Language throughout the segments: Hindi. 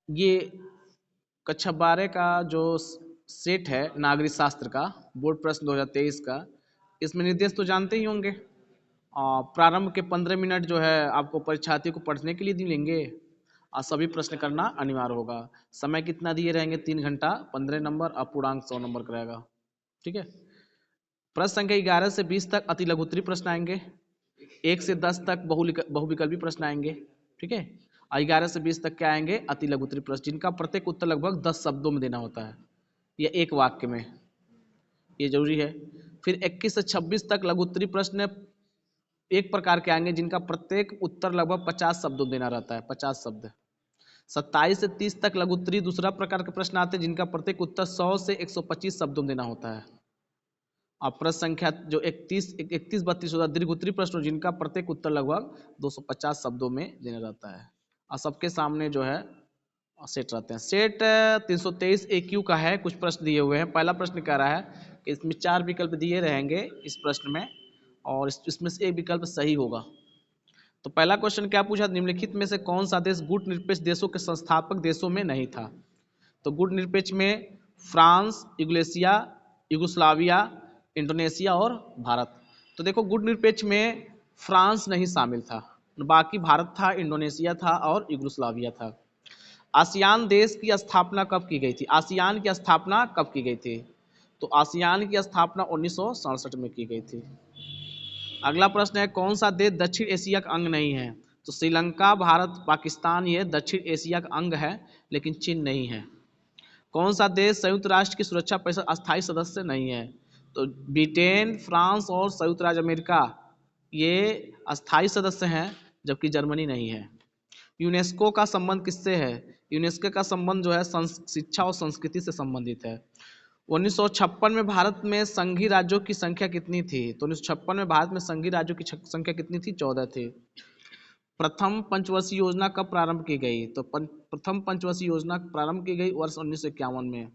ये कक्षा 12 का जो सेट है नागरिक शास्त्र का बोर्ड प्रश्न 2023 का, इसमें निर्देश तो जानते ही होंगे। प्रारंभ के 15 मिनट जो है आपको परीक्षार्थी को पढ़ने के लिए मिलेंगे और सभी प्रश्न करना अनिवार्य होगा। समय कितना दिए रहेंगे? 3 घंटा, 15 नंबर, अपूर्णांक 100 नंबर का रहेगा। ठीक है। प्रश्न संख्या 11 से 20 तक अति लघुत्तरीय प्रश्न आएंगे। 1 से 10 तक बहुविकल्पी प्रश्न आएंगे। ठीक है। और 11 से 20 तक क्या आएंगे? अति लघुत्तरीय प्रश्न, जिनका प्रत्येक उत्तर लगभग 10 शब्दों में देना होता है या एक वाक्य में, ये जरूरी है। फिर 21 से 26 तक लघुत्तरीय प्रश्न एक प्रकार के आएंगे जिनका प्रत्येक उत्तर लगभग 50 शब्दों देना रहता है, 50 शब्द। 27 से 30 तक लघुत्तरीय दूसरा प्रकार के प्रश्न आते हैं जिनका प्रत्येक उत्तर 100 से 125 शब्दों देना होता है। और प्रश्न संख्या जो 31, 32 होता है दीर्घ उत्तरीय प्रश्न, जिनका प्रत्येक उत्तर लगभग 250 शब्दों में देना रहता है। और सबके सामने जो है सेट रहते हैं। सेट 323 AQ का है। कुछ प्रश्न दिए हुए हैं। पहला प्रश्न कह रहा है कि इसमें 4 विकल्प दिए रहेंगे इस प्रश्न में, और इसमें से एक विकल्प सही होगा। तो पहला क्वेश्चन क्या पूछा? निम्नलिखित में से कौन सा देश गुट निरपेक्ष देशों के संस्थापक देशों में नहीं था? तो गुट निरपेक्ष में फ्रांस, यूगोस्लाविया, यूगोस्लाविया, इंडोनेशिया और भारत। तो देखो, गुट निरपेक्ष में फ्रांस नहीं शामिल था, बाकी भारत था, इंडोनेशिया था और यूगोस्लाविया था। आसियान देश की स्थापना कब की गई थी? आसियान की स्थापना कब की गई थी? तो आसियान की स्थापना 1967 में की गई थी। अगला प्रश्न है, कौन सा देश दक्षिण एशिया का अंग नहीं है? तो श्रीलंका, भारत, पाकिस्तान ये दक्षिण एशिया का अंग है, लेकिन चीन नहीं है। कौन सा देश संयुक्त राष्ट्र की सुरक्षा परिषद अस्थायी सदस्य नहीं है? तो ब्रिटेन, फ्रांस और संयुक्त राज्य अमेरिका ये अस्थायी सदस्य हैं, जबकि जर्मनी नहीं है। यूनेस्को का संबंध किससे है? यूनेस्को का संबंध जो है शिक्षा और संस्कृति से संबंधित है। 1956 में भारत में संघीय राज्यों की संख्या कितनी थी? तो 1956 में भारत में संघीय राज्यों की संख्या कितनी थी? 14 थी। प्रथम पंचवर्षीय योजना कब प्रारंभ की गई? तो प्रथम पंचवर्षीय योजना प्रारंभ की गई वर्ष 1951 में।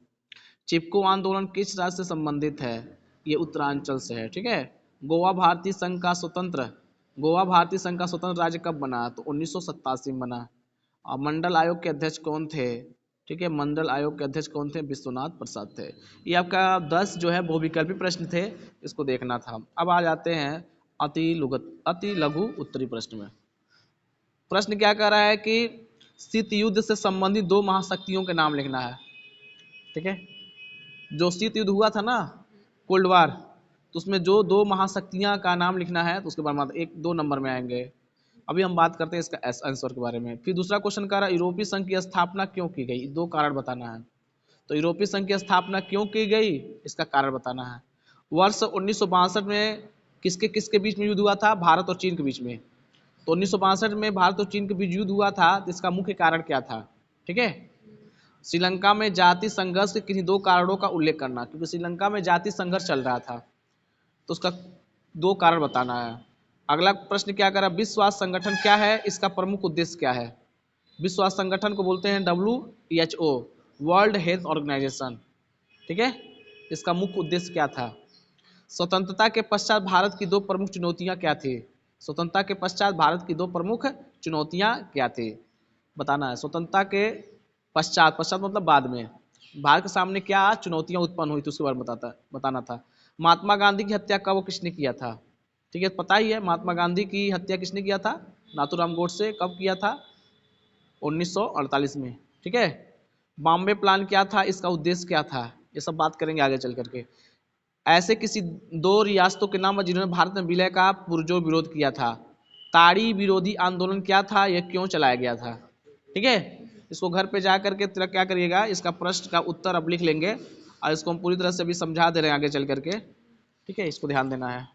चिपको आंदोलन किस राज्य से संबंधित है? ये उत्तरांचल से है। ठीक है। गोवा भारतीय संघ का स्वतंत्र राज्य कब बना? तो 1987 में बना। और मंडल आयोग के अध्यक्ष कौन थे? ठीक है, मंडल आयोग के अध्यक्ष कौन थे? विश्वनाथ प्रसाद थे। ये आपका 10 जो है बहुविकल्पी प्रश्न थे, इसको देखना था। अब आ जाते हैं अति लघु उत्तरीय प्रश्न में। प्रश्न क्या कह रहा है कि शीत युद्ध से संबंधित 2 महाशक्तियों के नाम लिखना है। ठीक है। जो शीत युद्ध हुआ था ना, कोल्ड वार, तो उसमें जो 2 महाशक्तियां का नाम लिखना है, तो उसके बाद 1-2 नंबर में आएंगे। अभी हम बात करते हैं इसका आंसर के बारे में। फिर दूसरा क्वेश्चन कह रहा है यूरोपीय संघ की स्थापना क्यों की गई? 2 कारण बताना है। तो यूरोपीय संघ की स्थापना क्यों की गई, इसका कारण बताना है। वर्ष 1962 में किसके किसके बीच में युद्ध हुआ था? भारत और चीन के बीच में। तो 1962 में भारत और चीन के बीच युद्ध हुआ था, तो इसका मुख्य कारण क्या था? ठीक है। श्रीलंका में जाति संघर्ष के किन्हीं 2 कारणों का उल्लेख करना, क्योंकि श्रीलंका में जाति संघर्ष चल रहा था, तो उसका 2 कारण बताना है। अगला प्रश्न क्या कर रहा है? विश्व स्वास्थ्य संगठन क्या है? इसका प्रमुख उद्देश्य क्या है? विश्व स्वास्थ्य संगठन को बोलते हैं WHO, वर्ल्ड हेल्थ ऑर्गेनाइजेशन। ठीक है। इसका मुख्य उद्देश्य क्या था? स्वतंत्रता के पश्चात भारत की 2 प्रमुख चुनौतियां क्या थी? स्वतंत्रता के पश्चात भारत की 2 प्रमुख चुनौतियां क्या थी, बताना है। स्वतंत्रता के पश्चात मतलब बाद में, भारत के सामने क्या चुनौतियां उत्पन्न हुई थी, उसके बारे में बताना था। महात्मा गांधी की हत्या कब किसने किया था? ठीक है, पता ही है महात्मा गांधी की हत्या किसने किया था? नाथूराम गोडसे। कब किया था? 1948 में। ठीक है। बॉम्बे प्लान क्या था? इसका उद्देश्य क्या था? ये सब बात करेंगे आगे चल करके। ऐसे किसी 2 रियासतों के नाम जिन्होंने भारत में विलय का पुरजोर विरोध किया था। ताड़ी विरोधी आंदोलन क्या था? यह क्यों चलाया गया था? ठीक है। इसको घर पे जा करके क्या करिएगा, इसका प्रश्न का उत्तर अब लिख लेंगे, और इसको हम पूरी तरह से भी समझा दे रहे हैं आगे चल करके। ठीक है, इसको ध्यान देना है।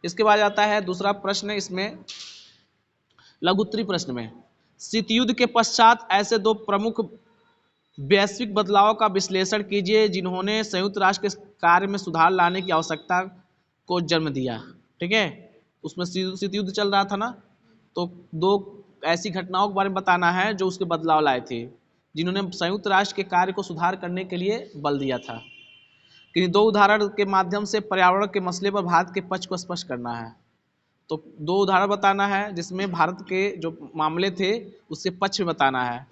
इसके बाद आता है दूसरा प्रश्न, इसमें लघुत्तरीय प्रश्न में शीत युद्ध के पश्चात ऐसे 2 प्रमुख वैश्विक बदलाव का विश्लेषण कीजिए जिन्होंने संयुक्त राष्ट्र के कार्य में सुधार लाने की आवश्यकता को जन्म दिया। ठीक है। उसमें शीत युद्ध चल रहा था ना, तो 2 ऐसी घटनाओं के बारे में बताना है जो उसके बदलाव लाए थे, जिन्होंने संयुक्त राष्ट्र के कार्य को सुधार करने के लिए बल दिया था। किन्हीं 2 उदाहरण के माध्यम से पर्यावरण के मसले पर भारत के पक्ष को स्पष्ट करना है। तो 2 उदाहरण बताना है जिसमें भारत के जो मामले थे उसके पक्ष में बताना है।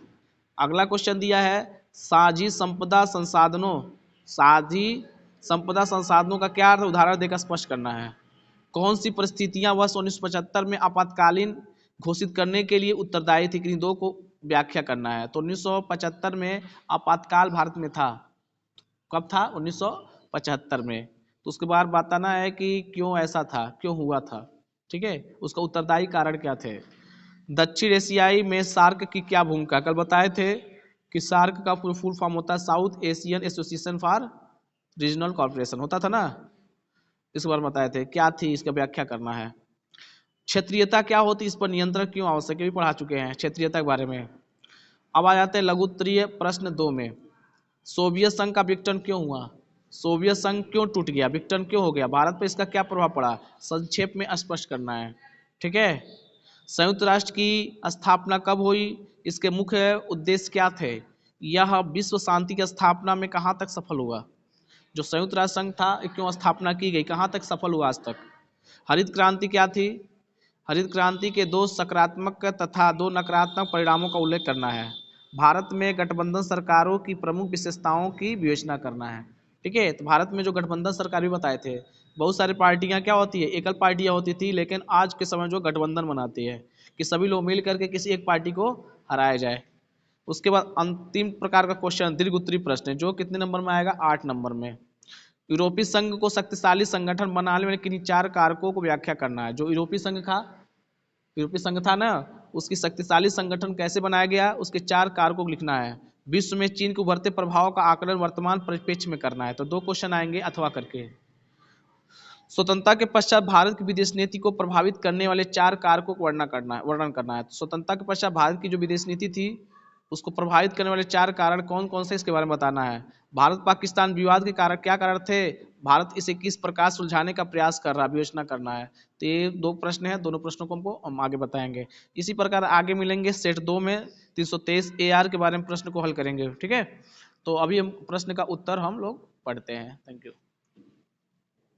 अगला क्वेश्चन दिया है साझी संपदा संसाधनों का क्या अर्थ उदाहरण देकर स्पष्ट करना है। कौन सी परिस्थितियां वर्ष 1975 में आपातकालीन घोषित करने के लिए उत्तरदायी थी, किन्हीं दो को व्याख्या करना है। तो 1975 में आपातकाल भारत में था, कब था? 1975 में। तो उसके बाद बताना है कि क्यों ऐसा था, क्यों हुआ था, ठीक है, उसका उत्तरदायी कारण क्या थे। दक्षिण एशियाई में सार्क की क्या भूमिका, कल बताए थे कि सार्क का फुल फॉर्म होता है south Asian association for regional corporation, होता था ना, इस बार बताए थे क्या थी, इसका व्याख्या करना है। क्षेत्रीयता क्या होती, इस पर नियंत्रण क्यों आवश्यक है, भी पढ़ा चुके हैं क्षेत्रीयता के बारे में। अब आ जाते हैं लघु उत्तरीय प्रश्न 2 में, सोवियत संघ का विघटन क्यों हुआ, सोवियत संघ क्यों टूट गया, विघटन क्यों हो गया, भारत पर इसका क्या प्रभाव पड़ा, संक्षेप में स्पष्ट करना है, ठीक है। संयुक्त राष्ट्र की स्थापना कब हुई, इसके मुख्य उद्देश्य क्या थे, यह विश्व शांति की स्थापना में कहाँ तक सफल हुआ, जो संयुक्त राष्ट्र संघ था क्यों स्थापना की गई, कहाँ तक सफल हुआ आज तक। हरित क्रांति क्या थी, हरित क्रांति के 2 सकारात्मक तथा 2 नकारात्मक परिणामों का उल्लेख करना है। भारत में गठबंधन सरकारों की प्रमुख विशेषताओं की विवेचना करना है, ठीक है। तो भारत में जो गठबंधन सरकार भी बताए थे, बहुत सारी पार्टियां क्या होती है, एकल पार्टियां होती थी, लेकिन आज के समय जो गठबंधन बनाती है कि सभी लोग मिल करके किसी एक पार्टी को हराया जाए। उसके बाद अंतिम प्रकार का क्वेश्चन दीर्घ उत्तरीय प्रश्न है, जो कितने नंबर में आएगा, 8 नंबर में। यूरोपीय संघ को शक्तिशाली संगठन बनाने में किन्हीं 4 कारकों को व्याख्या करना है। जो यूरोपीय संघ था ना, उसकी शक्तिशाली संगठन कैसे बनाया गया, उसके 4 कारकों को लिखना है। विश्व में चीन के उभरते प्रभाव का आकलन वर्तमान परिप्रेक्ष्य में करना है। तो 2 क्वेश्चन आएंगे अथवा करके। स्वतंत्रता के पश्चात भारत की विदेश नीति को प्रभावित करने वाले 4 कारकों को वर्णन करना है। तो स्वतंत्रता के पश्चात भारत की जो विदेश नीति थी उसको प्रभावित करने वाले 4 कारण कौन कौन से, इसके बारे में बताना है। भारत पाकिस्तान विवाद के कारण क्या कारण थे, भारत इसे किस प्रकार सुलझाने का प्रयास कर रहा है, विवेचना करना है। तो ये 2 प्रश्न है, दोनों प्रश्नों को हम आगे बताएंगे। इसी प्रकार आगे मिलेंगे सेट 2 में 323 AR के बारे में प्रश्न को हल करेंगे, ठीक है। तो अभी हम प्रश्न का उत्तर हम लोग पढ़ते हैं। Thank you.